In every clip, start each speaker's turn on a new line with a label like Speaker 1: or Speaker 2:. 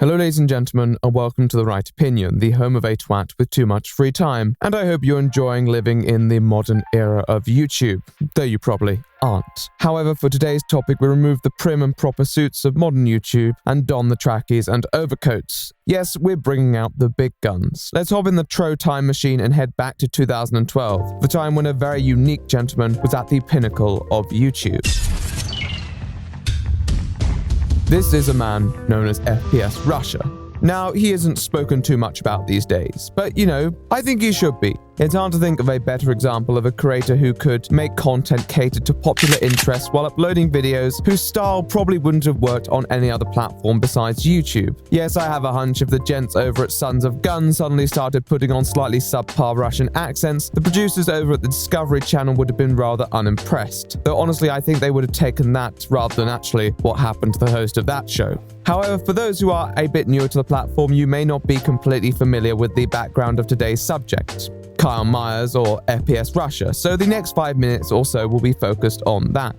Speaker 1: Hello ladies and gentlemen, and welcome to The Right Opinion, the home of a twat with too much free time, and I hope you're enjoying living in the modern era of YouTube, though you probably aren't. However, for today's topic, we remove the prim and proper suits of modern YouTube and don the trackies and overcoats. Yes, we're bringing out the big guns. Let's hop in the TRO time machine and head back to 2012, the time when a very unique gentleman was at the pinnacle of YouTube. This is a man known as FPSRussia. Now, he isn't spoken too much about these days, but I think he should be. It's hard to think of a better example of a creator who could make content catered to popular interests while uploading videos whose style probably wouldn't have worked on any other platform besides YouTube. Yes, I have a hunch if the gents over at Sons of Guns suddenly started putting on slightly subpar Russian accents, the producers over at the Discovery Channel would have been rather unimpressed. Though honestly, I think they would have taken that rather than actually what happened to the host of that show. However, for those who are a bit newer to the platform, you may not be completely familiar with the background of today's subject, Kyle Myers or FPSRussia, so the next 5 minutes or so will be focused on that.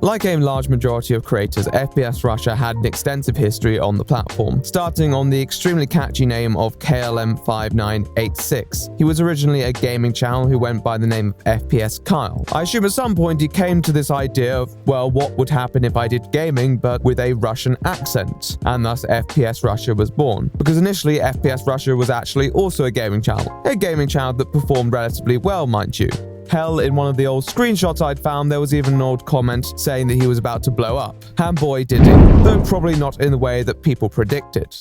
Speaker 1: Like a large majority of creators, FPSRussia had an extensive history on the platform, starting on the extremely catchy name of KLM5986. He was originally a gaming channel who went by the name of FPS Kyle. I assume at some point he came to this idea of, well, what would happen if I did gaming but with a Russian accent? And thus FPSRussia was born. Because initially FPSRussia was actually also a gaming channel that performed relatively well, mind you. Hell, in one of the old screenshots I'd found, there was even an old comment saying that he was about to blow up. And boy did he, though probably not in the way that people predicted.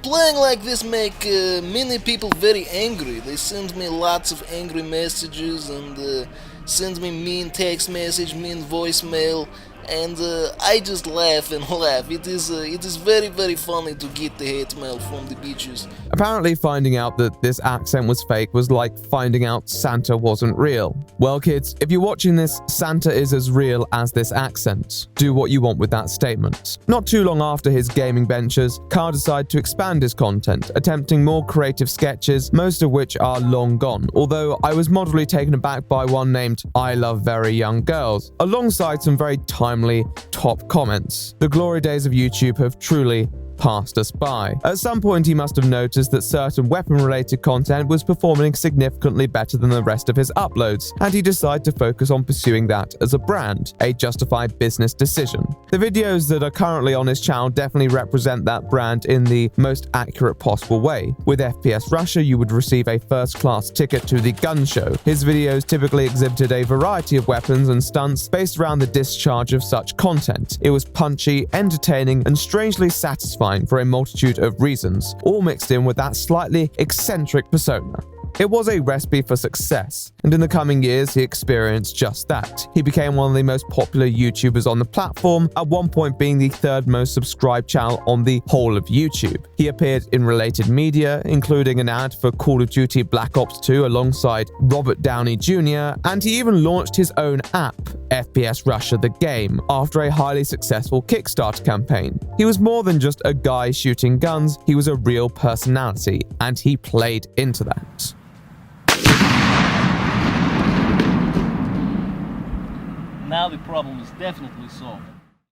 Speaker 2: Playing like this make many people very angry. They send me lots of angry messages and send me mean text message, mean voicemail, and I just laugh and laugh. It is very, very funny to get the hate mail from the bitches.
Speaker 1: Apparently finding out that this accent was fake was like finding out Santa wasn't real. Well kids, if you're watching this, Santa is as real as this accent. Do what you want with that statement. Not too long after his gaming ventures, Kyle decided to expand his content, attempting more creative sketches, most of which are long gone, although I was moderately taken aback by one named I Love Very Young Girls, alongside some very timely top comments. The glory days of YouTube have truly passed us by. At some point he must have noticed that certain weapon-related content was performing significantly better than the rest of his uploads, and he decided to focus on pursuing that as a brand, a justified business decision. The videos that are currently on his channel definitely represent that brand in the most accurate possible way. With FPSRussia, you would receive a first-class ticket to the gun show. His videos typically exhibited a variety of weapons and stunts based around the discharge of such content. It was punchy, entertaining, and strangely satisfying for a multitude of reasons, all mixed in with that slightly eccentric persona. It was a recipe for success, and in the coming years he experienced just that. He became one of the most popular YouTubers on the platform, at one point being the third most subscribed channel on the whole of YouTube. He appeared in related media, including an ad for Call of Duty Black Ops 2 alongside Robert Downey Jr., and he even launched his own app, FPSRussia the Game, after a highly successful Kickstarter campaign. He was more than just a guy shooting guns, he was a real personality, and he played into that.
Speaker 3: Now the problem is definitely solved.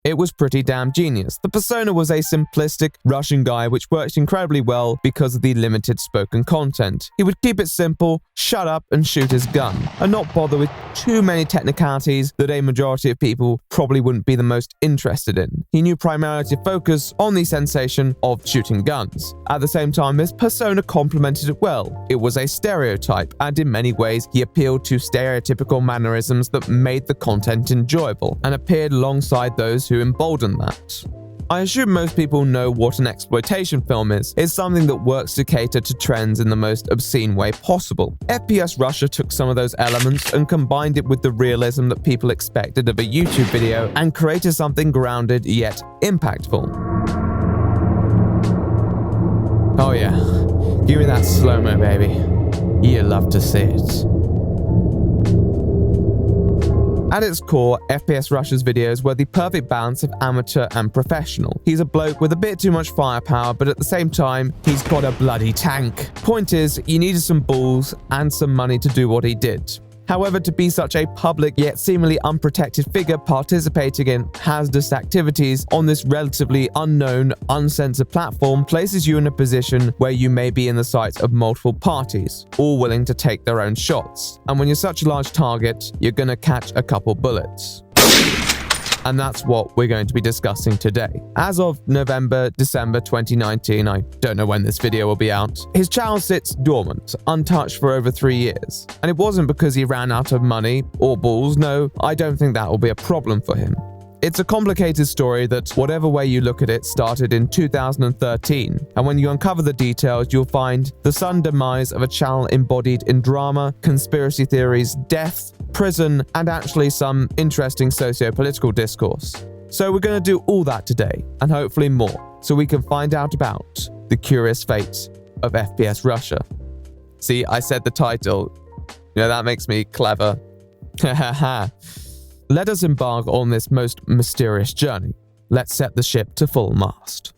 Speaker 1: It was pretty damn genius. The persona was a simplistic Russian guy which worked incredibly well because of the limited spoken content. He would keep it simple, shut up and shoot his gun, and not bother with too many technicalities that a majority of people probably wouldn't be the most interested in. He knew primarily to focus on the sensation of shooting guns. At the same time, his persona complemented it well. It was a stereotype, and in many ways, he appealed to stereotypical mannerisms that made the content enjoyable, and appeared alongside those who emboldened that. I assume most people know what an exploitation film is. It's something that works to cater to trends in the most obscene way possible. FPSRussia took some of those elements and combined it with the realism that people expected of a YouTube video and created something grounded yet impactful. Oh yeah, give me that slow-mo, baby. You love to see it. At its core, FPSRussia's videos were the perfect balance of amateur and professional. He's a bloke with a bit too much firepower, but at the same time, he's got a bloody tank. Point is, you needed some balls and some money to do what he did. However, to be such a public yet seemingly unprotected figure participating in hazardous activities on this relatively unknown, uncensored platform places you in a position where you may be in the sights of multiple parties, all willing to take their own shots. And when you're such a large target, you're gonna catch a couple bullets. And that's what we're going to be discussing today. As of December 2019, I don't know when this video will be out, his channel sits dormant, untouched for over 3 years. And it wasn't because he ran out of money or balls. No, I don't think that will be a problem for him. It's a complicated story that, whatever way you look at it, started in 2013. And when you uncover the details, you'll find the sudden demise of a channel embodied in drama, conspiracy theories, death, prison, and actually some interesting socio-political discourse. So we're going to do all that today, and hopefully more, so we can find out about the curious fate of FPS Russia. See, I said the title. You know, that makes me clever. Hahaha. Let us embark on this most mysterious journey. Let's set the ship to full mast.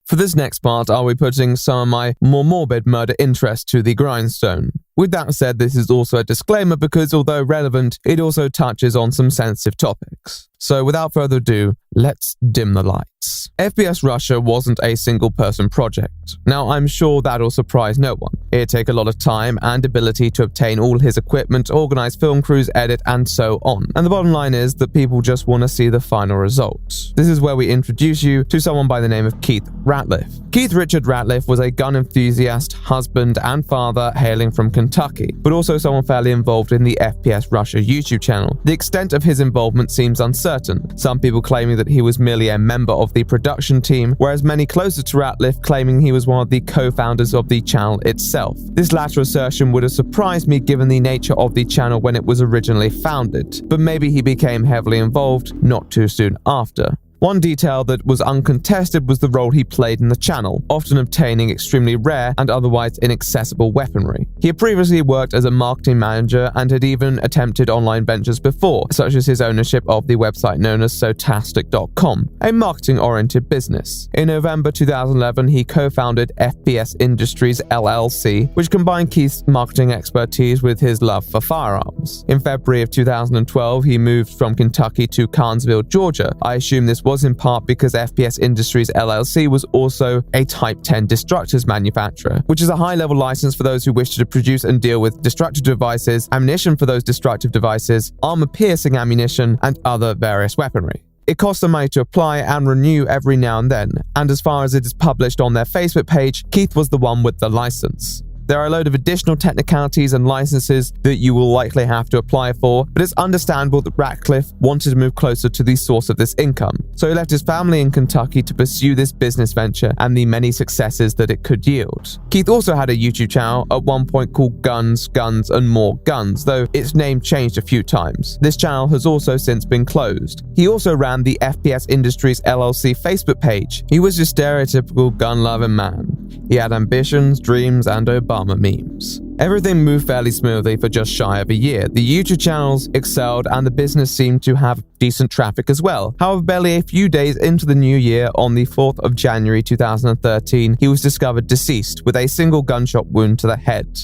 Speaker 1: For this next part, I'll be putting some of my more morbid murder interest to the grindstone. With that said, this is also a disclaimer because although relevant, it also touches on some sensitive topics. So without further ado, let's dim the lights. FPS Russia wasn't a single-person project. Now, I'm sure that'll surprise no one. It'd take a lot of time and ability to obtain all his equipment, organize film crews, edit, and so on. And the bottom line is that people just want to see the final result. This is where we introduce you to someone by the name of Keith Ratliff. Keith Richard Ratliff was a gun enthusiast, husband, and father hailing from Kentucky, but also someone fairly involved in the FPS Russia YouTube channel. The extent of his involvement seems uncertain, some people claiming that he was merely a member of the production team, whereas many closer to Ratliff claiming he was one of the co-founders of the channel itself. This latter assertion would have surprised me given the nature of the channel when it was originally founded, but maybe he became heavily involved not too soon after. One detail that was uncontested was the role he played in the channel, often obtaining extremely rare and otherwise inaccessible weaponry. He had previously worked as a marketing manager and had even attempted online ventures before, such as his ownership of the website known as Sotastic.com, a marketing-oriented business. In November 2011, he co-founded FPSRussia LLC, which combined Keith's marketing expertise with his love for firearms. In February of 2012, he moved from Kentucky to Carnesville, Georgia. I assume this was in part because FPSRussia LLC was also a Type 10 destructors manufacturer, which is a high-level license for those who wish to produce and deal with destructive devices, ammunition for those destructive devices, armor-piercing ammunition, and other various weaponry. It costs them money to apply and renew every now and then, and as far as it is published on their Facebook page, Keith was the one with the license. There are a load of additional technicalities and licenses that you will likely have to apply for, but it's understandable that Ratliff wanted to move closer to the source of this income, so he left his family in Kentucky to pursue this business venture and the many successes that it could yield. Keith also had a YouTube channel at one point called Guns, Guns, and More Guns, though its name changed a few times. This channel has also since been closed. He also ran the FPSRussia LLC Facebook page. He was your stereotypical gun-loving man. He had ambitions, dreams, and Obama memes. Everything moved fairly smoothly for just shy of a year. The YouTube channels excelled and the business seemed to have decent traffic as well. However, barely a few days into the new year, on the 4th of January 2013, he was discovered deceased with a single gunshot wound to the head.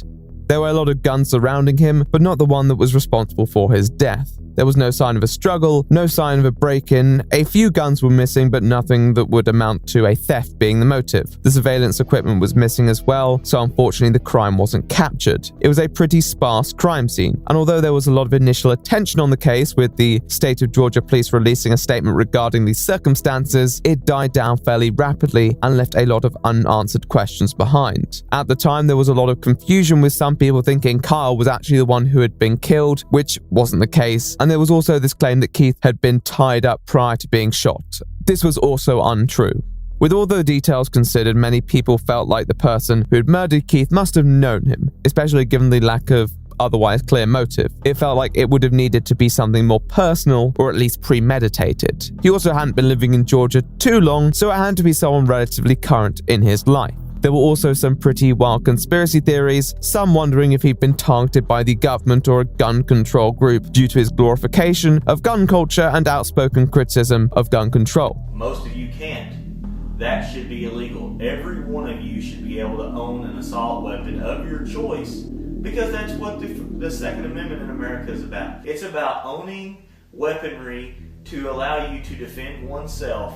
Speaker 1: There were a lot of guns surrounding him, but not the one that was responsible for his death. There was no sign of a struggle, no sign of a break-in. A few guns were missing, but nothing that would amount to a theft being the motive. The surveillance equipment was missing as well, so unfortunately the crime wasn't captured. It was a pretty sparse crime scene, and although there was a lot of initial attention on the case, with the state of Georgia police releasing a statement regarding the circumstances, it died down fairly rapidly and left a lot of unanswered questions behind. At the time, there was a lot of confusion, with some people thinking Kyle was actually the one who had been killed, which wasn't the case. And there was also this claim that Keith had been tied up prior to being shot. This was also untrue. With all the details considered, many people felt like the person who had murdered Keith must have known him, especially given the lack of otherwise clear motive. It felt like it would have needed to be something more personal or at least premeditated. He also hadn't been living in Georgia too long, so it had to be someone relatively current in his life. There were also some pretty wild conspiracy theories, some wondering if he'd been targeted by the government or a gun control group due to his glorification of gun culture and outspoken criticism of gun control.
Speaker 4: Most of you can't. That should be illegal. Every one of you should be able to own an assault weapon of your choice Because that's what the Second Amendment in America is about. It's about owning weaponry to allow you to defend oneself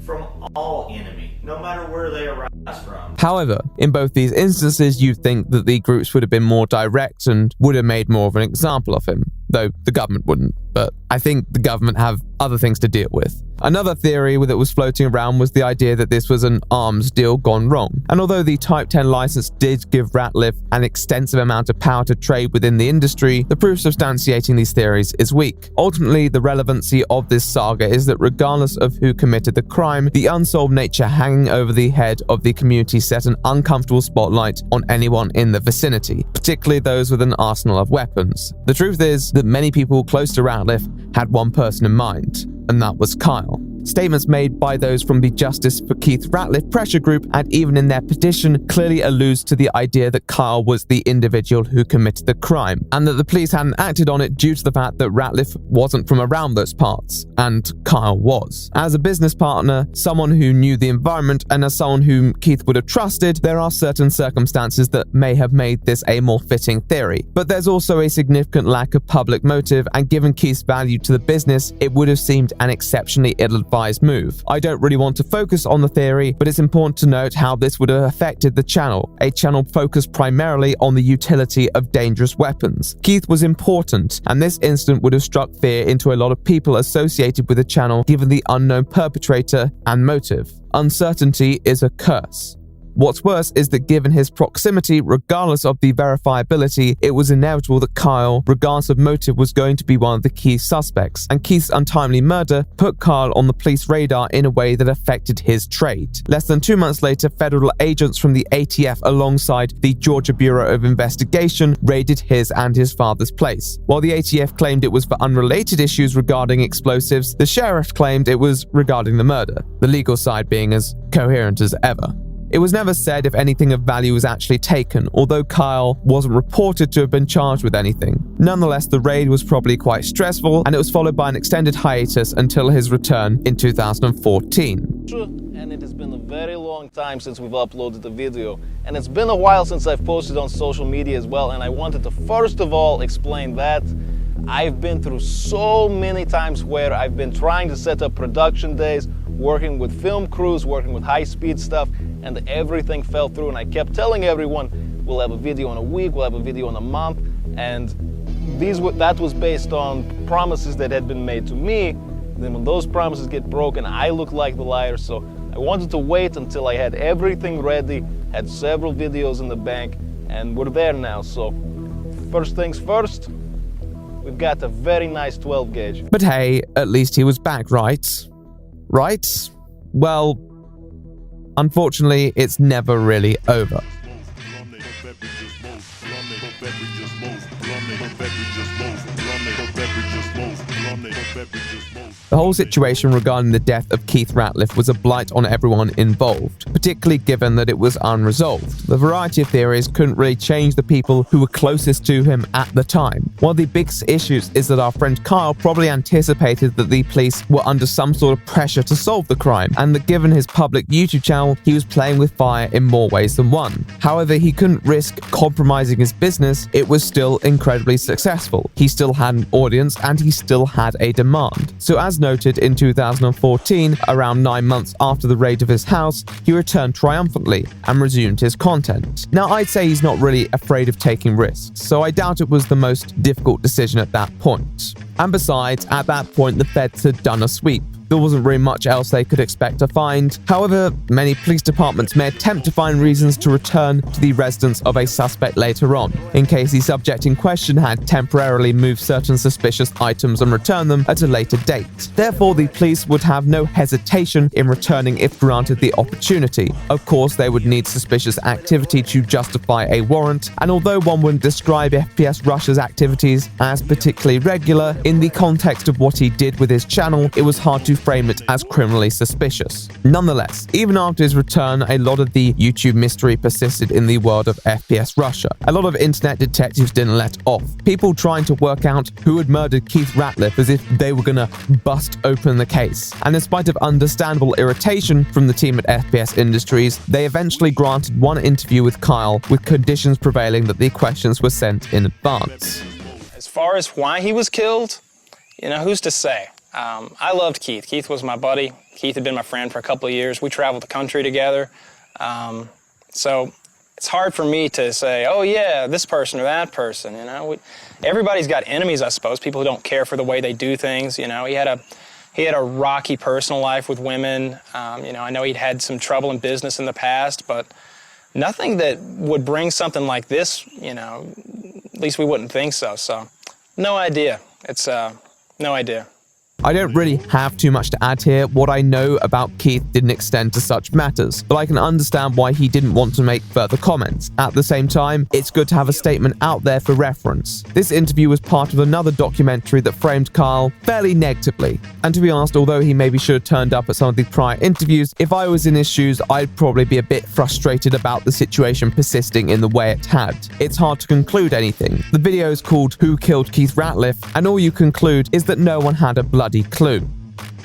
Speaker 4: from all enemy, no matter where they arise from.
Speaker 1: However, in both these instances, you'd think that the groups would have been more direct and would have made more of an example of him, though the government wouldn't. But I think the government have other things to deal with. Another theory that was floating around was the idea that this was an arms deal gone wrong. And although the Type 10 license did give Ratliff an extensive amount of power to trade within the industry, the proof substantiating these theories is weak. Ultimately, the relevancy of this saga is that regardless of who committed the crime, the unsolved nature hanging over the head of the community set an uncomfortable spotlight on anyone in the vicinity, particularly those with an arsenal of weapons. The truth is that many people close to Ratliff had one person in mind, and that was Kyle. Statements made by those from the Justice for Keith Ratliff pressure group, and even in their petition, clearly alludes to the idea that Kyle was the individual who committed the crime, and that the police hadn't acted on it due to the fact that Ratliff wasn't from around those parts, and Kyle was. As a business partner, someone who knew the environment, and as someone whom Keith would have trusted, there are certain circumstances that may have made this a more fitting theory. But there's also a significant lack of public motive, and given Keith's value to the business, it would have seemed an exceptionally ill-advised move. I don't really want to focus on the theory, but it's important to note how this would have affected the channel, a channel focused primarily on the utility of dangerous weapons. Keith was important, and this incident would have struck fear into a lot of people associated with the channel given the unknown perpetrator and motive. Uncertainty is a curse. What's worse is that given his proximity, regardless of the verifiability, it was inevitable that Kyle, regardless of motive, was going to be one of the key suspects, and Keith's untimely murder put Kyle on the police radar in a way that affected his trade. Less than 2 months later, federal agents from the ATF alongside the Georgia Bureau of Investigation raided his and his father's place. While the ATF claimed it was for unrelated issues regarding explosives, the sheriff claimed it was regarding the murder, the legal side being as coherent as ever. It was never said if anything of value was actually taken, although Kyle wasn't reported to have been charged with anything. Nonetheless, the raid was probably quite stressful, and it was followed by an extended hiatus until his return in 2014.
Speaker 3: And it has been a very long time since we've uploaded a video, and it's been a while since I've posted on social media as well, and I wanted to first of all explain that I've been through so many times where I've been trying to set up production days, working with film crews, working with high-speed stuff, and everything fell through, and I kept telling everyone, we'll have a video in a week, we'll have a video in a month, and that was based on promises that had been made to me. Then when those promises get broken, I look like the liar, so I wanted to wait until I had everything ready, had several videos in the bank, and we're there now. So first things first, we've got a very nice 12 gauge.
Speaker 1: But hey, at least he was back, right? Right? Well, unfortunately, it's never really over. The whole situation regarding the death of Keith Ratliff was a blight on everyone involved, particularly given that it was unresolved. The variety of theories couldn't really change the people who were closest to him at the time. One of the biggest issues is that our friend Kyle probably anticipated that the police were under some sort of pressure to solve the crime, and that given his public YouTube channel, he was playing with fire in more ways than one. However, he couldn't risk compromising his business. It was still incredibly successful. He still had an audience, and he still had a demand. So as noted in 2014, around 9 months after the raid of his house, he returned triumphantly and resumed his content. Now, I'd say he's not really afraid of taking risks, so I doubt it was the most difficult decision at that point. And besides, at that point, the feds had done a sweep. There wasn't really much else they could expect to find. However, many police departments may attempt to find reasons to return to the residence of a suspect later on, in case the subject in question had temporarily moved certain suspicious items and returned them at a later date. Therefore, the police would have no hesitation in returning if granted the opportunity. Of course, they would need suspicious activity to justify a warrant, and although one wouldn't describe FPSRussia's activities as particularly regular, in the context of what he did with his channel, it was hard to frame it as criminally suspicious. Nonetheless, even after his return, a lot of the YouTube mystery persisted in the world of FPS Russia. A lot of internet detectives didn't let off. People trying to work out who had murdered Keith Ratliff as if they were gonna bust open the case. And in spite of understandable irritation from the team at FPS Industries, they eventually granted one interview with Kyle, with conditions prevailing that the questions were sent in advance.
Speaker 5: As far as why he was killed, who's to say? I loved Keith. Keith was my buddy. Keith had been my friend for a couple of years. We traveled the country together. So it's hard for me to say, oh yeah, this person or that person, everybody's got enemies, I suppose, people who don't care for the way they do things. He had a rocky personal life with women. I know he'd had some trouble in business in the past, but nothing that would bring something like this, at least we wouldn't think so. So, no idea. It's, no idea.
Speaker 1: I don't really have too much to add here. What I know about Keith didn't extend to such matters, but I can understand why he didn't want to make further comments. At the same time, it's good to have a statement out there for reference. This interview was part of another documentary that framed Kyle fairly negatively. And to be honest, although he maybe should have turned up at some of the prior interviews, if I was in his shoes, I'd probably be a bit frustrated about the situation persisting in the way it had. It's hard to conclude anything. The video is called Who Killed Keith Ratliff, and all you conclude is that no one had a bloody clue.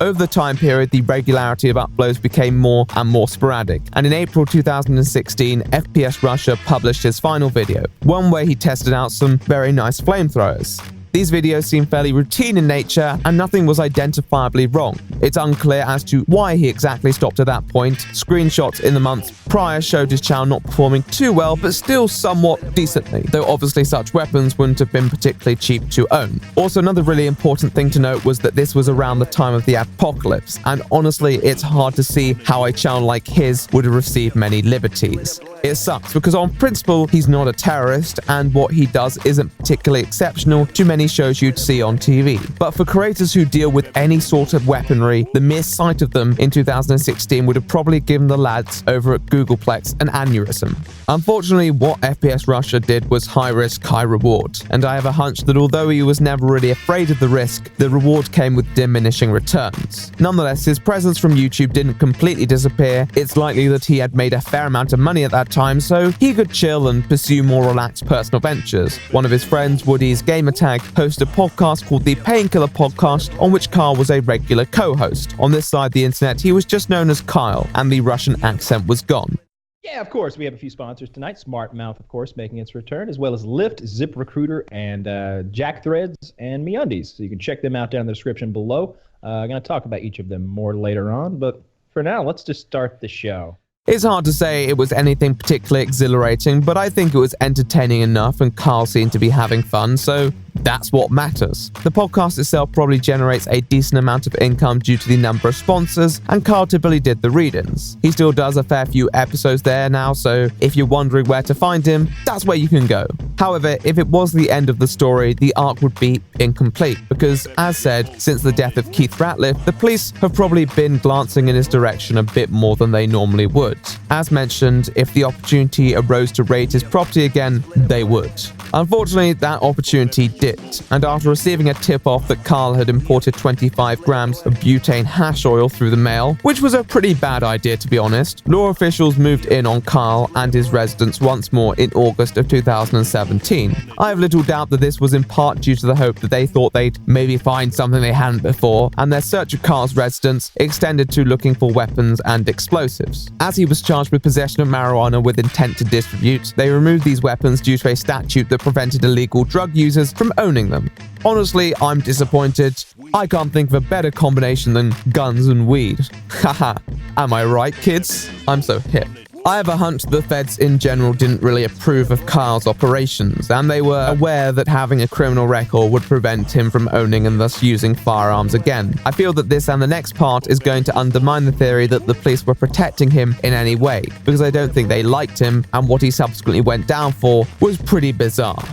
Speaker 1: Over the time period, the regularity of uploads became more and more sporadic, and in April 2016, FPS Russia published his final video, one where he tested out some very nice flamethrowers. These videos seem fairly routine in nature, and nothing was identifiably wrong. It's unclear as to why he exactly stopped at that point. Screenshots in the months prior showed his channel not performing too well, but still somewhat decently, though obviously such weapons wouldn't have been particularly cheap to own. Also, another really important thing to note was that this was around the time of the apocalypse, and honestly, it's hard to see how a channel like his would have received many liberties. It sucks because on principle, he's not a terrorist, and what he does isn't particularly exceptional to many shows you'd see on TV. But for creators who deal with any sort of weaponry, the mere sight of them in 2016 would have probably given the lads over at Googleplex an aneurysm. Unfortunately, what FPS Russia did was high risk, high reward, and I have a hunch that although he was never really afraid of the risk, the reward came with diminishing returns. Nonetheless, his presence from YouTube didn't completely disappear. It's likely that he had made a fair amount of money at that time, so he could chill and pursue more relaxed personal ventures. One of his friends, Woody's Gamertag, hosted a podcast called the Painkiller Podcast, on which Kyle was a regular co-host. On this side of the internet, he was just known as Kyle, and the Russian accent was gone.
Speaker 6: Yeah, of course, we have a few sponsors tonight. Smart Mouth, of course, making its return, as well as Lyft, ZipRecruiter, and Jack Threads and MeUndies. So you can check them out down in the description below. I'm going to talk about each of them more later on, but for now, let's just start the show.
Speaker 1: It's hard to say it was anything particularly exhilarating, but I think it was entertaining enough and Carl seemed to be having fun, so that's what matters. The podcast itself probably generates a decent amount of income due to the number of sponsors, and Carl typically did the read-ins. He still does a fair few episodes there now, so if you're wondering where to find him, that's where you can go. However, if it was the end of the story, the arc would be incomplete, because as said, since the death of Keith Ratliff, the police have probably been glancing in his direction a bit more than they normally would. As mentioned, if the opportunity arose to raid his property again, they would. Unfortunately, that opportunity didn't, and after receiving a tip-off that Carl had imported 25 grams of butane hash oil through the mail, which was a pretty bad idea to be honest, law officials moved in on Carl and his residence once more in August of 2017. I have little doubt that this was in part due to the hope that they thought they'd maybe find something they hadn't before, and their search of Carl's residence extended to looking for weapons and explosives. As he was charged with possession of marijuana with intent to distribute, they removed these weapons due to a statute that prevented illegal drug users from owning them. Honestly, I'm disappointed. I can't think of a better combination than guns and weed. Haha, am I right, kids? I'm so hip. I have a hunch the feds in general didn't really approve of Carl's operations, and they were aware that having a criminal record would prevent him from owning and thus using firearms again. I feel that this and the next part is going to undermine the theory that the police were protecting him in any way, because I don't think they liked him, and what he subsequently went down for was pretty bizarre.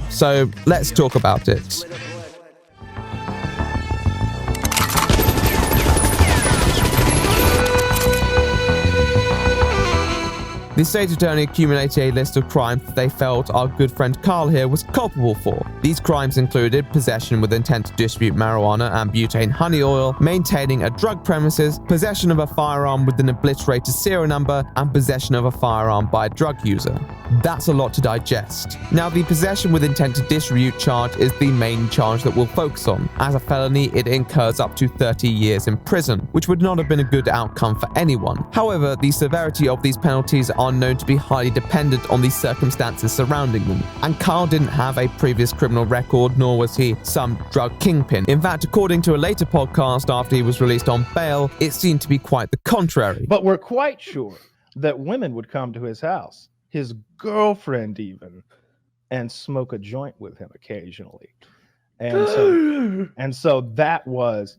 Speaker 1: So let's talk about it. The state attorney accumulated a list of crimes that they felt our good friend Carl here was culpable for. These crimes included possession with intent to distribute marijuana and butane honey oil, maintaining a drug premises, possession of a firearm with an obliterated serial number, and possession of a firearm by a drug user. That's a lot to digest. Now, the possession with intent to distribute charge is the main charge that we'll focus on. As a felony, it incurs up to 30 years in prison, which would not have been a good outcome for anyone. However, the severity of these penalties are known to be highly dependent on the circumstances surrounding them, and Carl didn't have a previous criminal record, nor was he some drug kingpin. In fact, according to a later podcast after he was released on bail, it seemed to be quite the contrary.
Speaker 6: But we're quite sure that women would come to his house, his girlfriend even, and smoke a joint with him occasionally. And so that was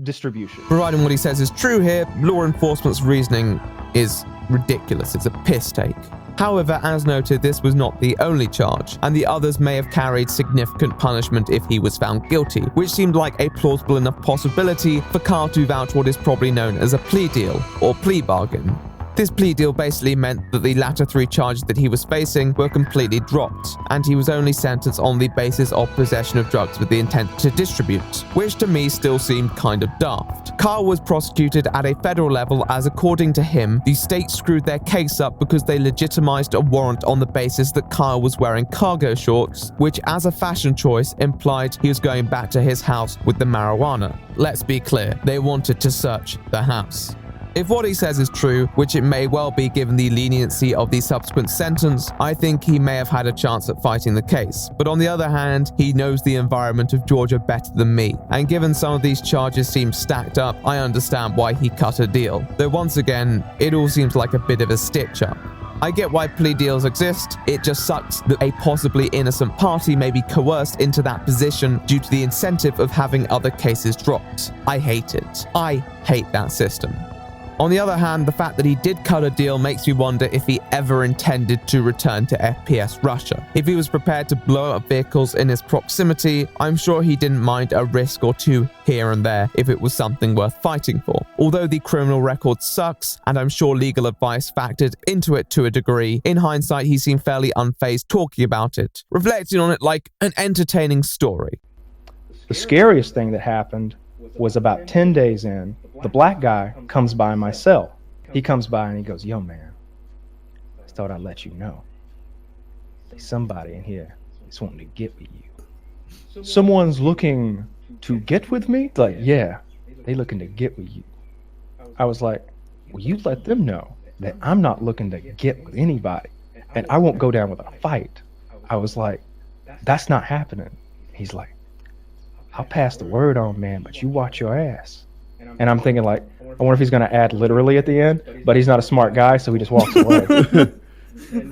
Speaker 6: distribution.
Speaker 1: Providing what he says is true here, law enforcement's reasoning is ridiculous. It's a piss take. However, as noted, this was not the only charge, and the others may have carried significant punishment if he was found guilty, which seemed like a plausible enough possibility for Carl to vouch what is probably known as a plea deal, or plea bargain. This plea deal basically meant that the latter 3 charges that he was facing were completely dropped, and he was only sentenced on the basis of possession of drugs with the intent to distribute, which to me still seemed kind of daft. Carl was prosecuted at a federal level as, according to him, the state screwed their case up because they legitimized a warrant on the basis that Carl was wearing cargo shorts, which as a fashion choice implied he was going back to his house with the marijuana. Let's be clear, they wanted to search the house. If what he says is true, which it may well be given the leniency of the subsequent sentence, I think he may have had a chance at fighting the case. But on the other hand, he knows the environment of Georgia better than me, and given some of these charges seem stacked up, I understand why he cut a deal. Though once again, it all seems like a bit of a stitch-up. I get why plea deals exist, it just sucks that a possibly innocent party may be coerced into that position due to the incentive of having other cases dropped. I hate it. I hate that system. On the other hand, the fact that he did cut a deal makes me wonder if he ever intended to return to FPS Russia. If he was prepared to blow up vehicles in his proximity, I'm sure he didn't mind a risk or two here and there if it was something worth fighting for. Although the criminal record sucks, and I'm sure legal advice factored into it to a degree, in hindsight he seemed fairly unfazed talking about it, reflecting on it like an entertaining story.
Speaker 6: The scariest thing that happened was about 10 days in, the black guy comes by my cell. He comes by and he goes, "Yo, man, I thought I'd let you know. There's somebody in here that's wanting to get with you." Someone's looking to get with me? Like, yeah, they looking to get with you. I was like, well, you let them know that I'm not looking to get with anybody, and I won't go down with a fight. I was like, that's not happening. He's like, I'll pass the word on, man, but you watch your ass. And I'm thinking, like, I wonder if he's going to add literally at the end, but he's not a smart guy, so he just walks away.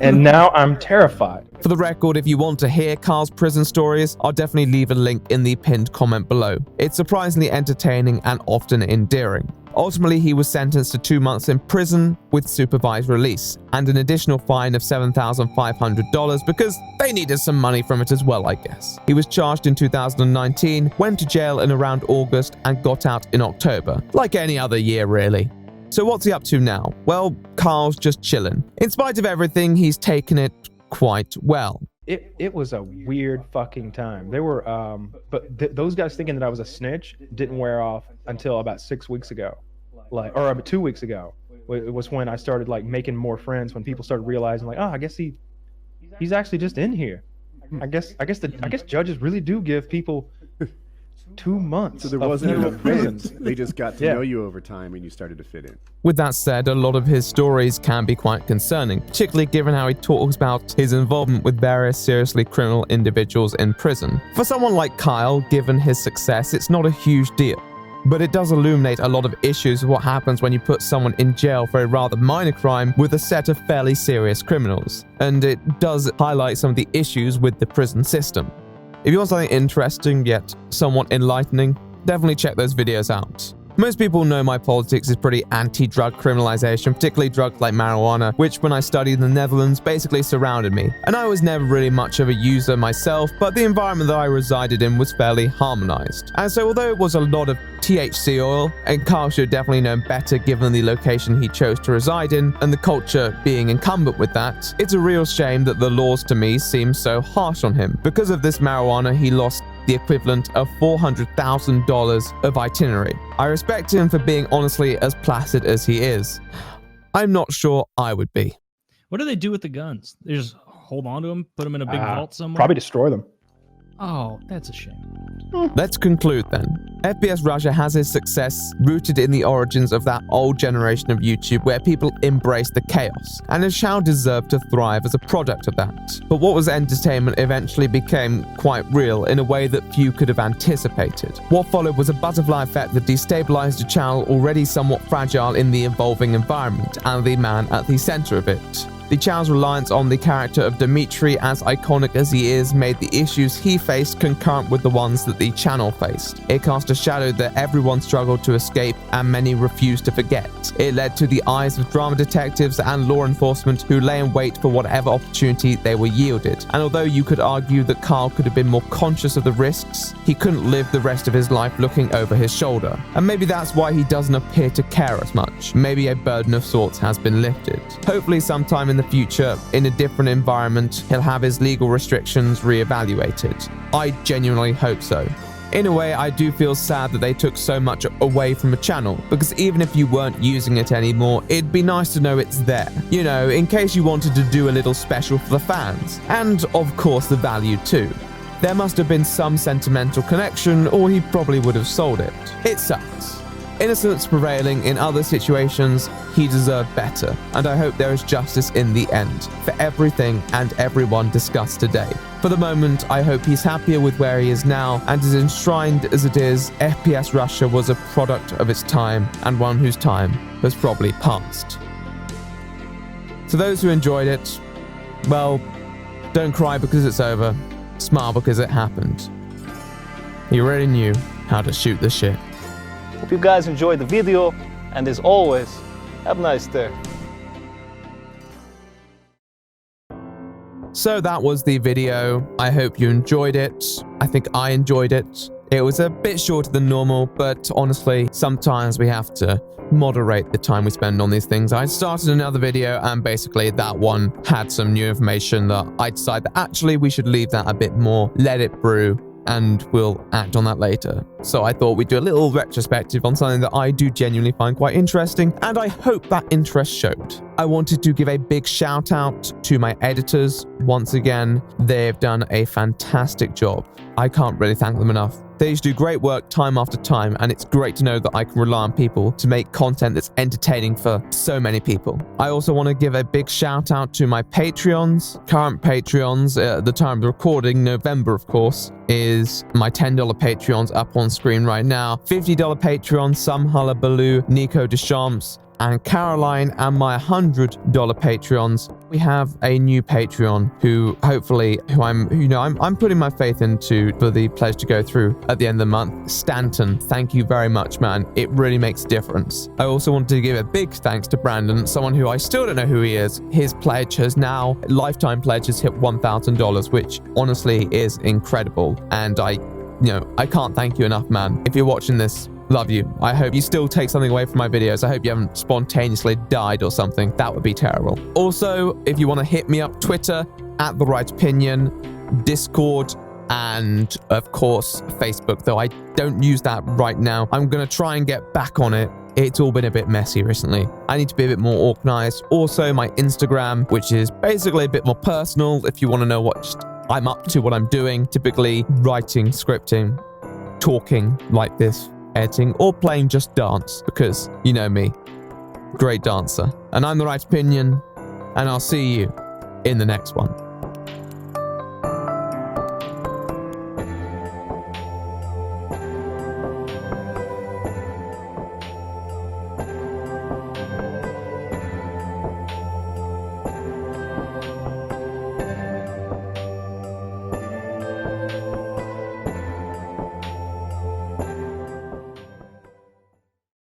Speaker 6: And now I'm terrified.
Speaker 1: For the record, if you want to hear Carl's prison stories, I'll definitely leave a link in the pinned comment below. It's surprisingly entertaining and often endearing. Ultimately, he was sentenced to 2 months in prison with supervised release, and an additional fine of $7,500 because they needed some money from it as well, I guess. He was charged in 2019, went to jail in around August, and got out in October. Like any other year, really. So what's he up to now? Well, Carl's just chilling. In spite of everything, he's taken it quite well.
Speaker 6: It was a weird fucking time. They were, those guys thinking that I was a snitch didn't wear off until about 6 weeks ago, or about 2 weeks ago. It was when I started like making more friends. When people started realizing, like, oh, I guess he's actually just in here. I guess judges really do give people 2 months.
Speaker 7: So there wasn't enough prison. They just got to know you over time and you started to fit in.
Speaker 1: With that said, a lot of his stories can be quite concerning, particularly given how he talks about his involvement with various seriously criminal individuals in prison. For someone like Kyle, given his success, it's not a huge deal. But it does illuminate a lot of issues of what happens when you put someone in jail for a rather minor crime with a set of fairly serious criminals. And it does highlight some of the issues with the prison system. If you want something interesting yet somewhat enlightening, definitely check those videos out. Most people know my politics is pretty anti-drug criminalization, particularly drugs like marijuana, which when I studied in the Netherlands basically surrounded me. And I was never really much of a user myself, but the environment that I resided in was fairly harmonized. And so although it was a lot of THC oil, and Carl should have definitely known better given the location he chose to reside in and the culture being incumbent with that, it's a real shame that the laws to me seem so harsh on him. Because of this marijuana, he lost the equivalent of $400,000 of itinerary. I respect him for being honestly as placid as he is. I'm not sure I would be.
Speaker 8: What do they do with the guns? They just hold on to them, put them in a big vault somewhere?
Speaker 6: Probably destroy them.
Speaker 8: Oh, that's a shame.
Speaker 1: Let's conclude then. FPSRussia has its success rooted in the origins of that old generation of YouTube where people embraced the chaos, and it shall deserve to thrive as a product of that. But what was entertainment eventually became quite real in a way that few could have anticipated. What followed was a butterfly effect that destabilized a channel already somewhat fragile in the evolving environment, and the man at the center of it. The channel's reliance on the character of Dmitry, as iconic as he is, made the issues he faced concurrent with the ones that the channel faced. It cast a shadow that everyone struggled to escape and many refused to forget. It led to the eyes of drama detectives and law enforcement who lay in wait for whatever opportunity they were yielded. And although you could argue that Carl could have been more conscious of the risks, he couldn't live the rest of his life looking over his shoulder. And maybe that's why he doesn't appear to care as much. Maybe a burden of sorts has been lifted. Hopefully sometime in the future, in a different environment, he'll have his legal restrictions re-evaluated. I genuinely hope so. In a way, I do feel sad that they took so much away from a channel, because even if you weren't using it anymore, it'd be nice to know it's there. You know, in case you wanted to do a little special for the fans. And, of course, the value too. There must have been some sentimental connection, or he probably would have sold it. It sucks. Innocence prevailing in other situations, he deserved better, and I hope there is justice in the end, for everything and everyone discussed today. For the moment, I hope he's happier with where he is now, and as enshrined as it is, FPSRussia was a product of its time, and one whose time has probably passed. To those who enjoyed it, well, don't cry because it's over, smile because it happened. He already knew how to shoot the shit.
Speaker 3: Hope you guys enjoyed the video, and as always, have a nice day.
Speaker 1: So that was the video. I hope you enjoyed it. I think I enjoyed it. It was a bit shorter than normal, but honestly, sometimes we have to moderate the time we spend on these things. I started another video and basically that one had some new information that I decided that actually we should leave that a bit more, let it brew, and we'll act on that later. So I thought we'd do a little retrospective on something that I do genuinely find quite interesting, and I hope that interest showed. I wanted to give a big shout out to my editors. Once again, they've done a fantastic job. I can't really thank them enough. They used to do great work time after time, and it's great to know that I can rely on people to make content that's entertaining for so many people. I also want to give a big shout out to my Patreons. Current Patreons, at the time of recording, November of course, is my $10 Patreons up on screen right now. $50 Patreon, Some Hullabaloo, Nico Deschamps, and Caroline, and my $100 Patreons. We have a new Patreon who I'm putting my faith into for the pledge to go through at the end of the month. Stanton, thank you very much, man. It really makes a difference. I also wanted to give a big thanks to Brandon, someone who I still don't know who he is. His pledge has now, lifetime pledge has hit $1,000, which honestly is incredible. And I can't thank you enough, man. If you're watching this, love you. I hope you still take something away from my videos. I hope you haven't spontaneously died or something. That would be terrible. Also, if you want to hit me up, Twitter, @TheRightOpinion, Discord, and of course, Facebook, though I don't use that right now. I'm going to try and get back on it. It's all been a bit messy recently. I need to be a bit more organized. Also, my Instagram, which is basically a bit more personal. If you want to know what I'm up to, what I'm doing, typically writing, scripting, talking like this, editing, or playing just dance, because you know me, great dancer. And I'm The Right Opinion, and I'll see you in the next one.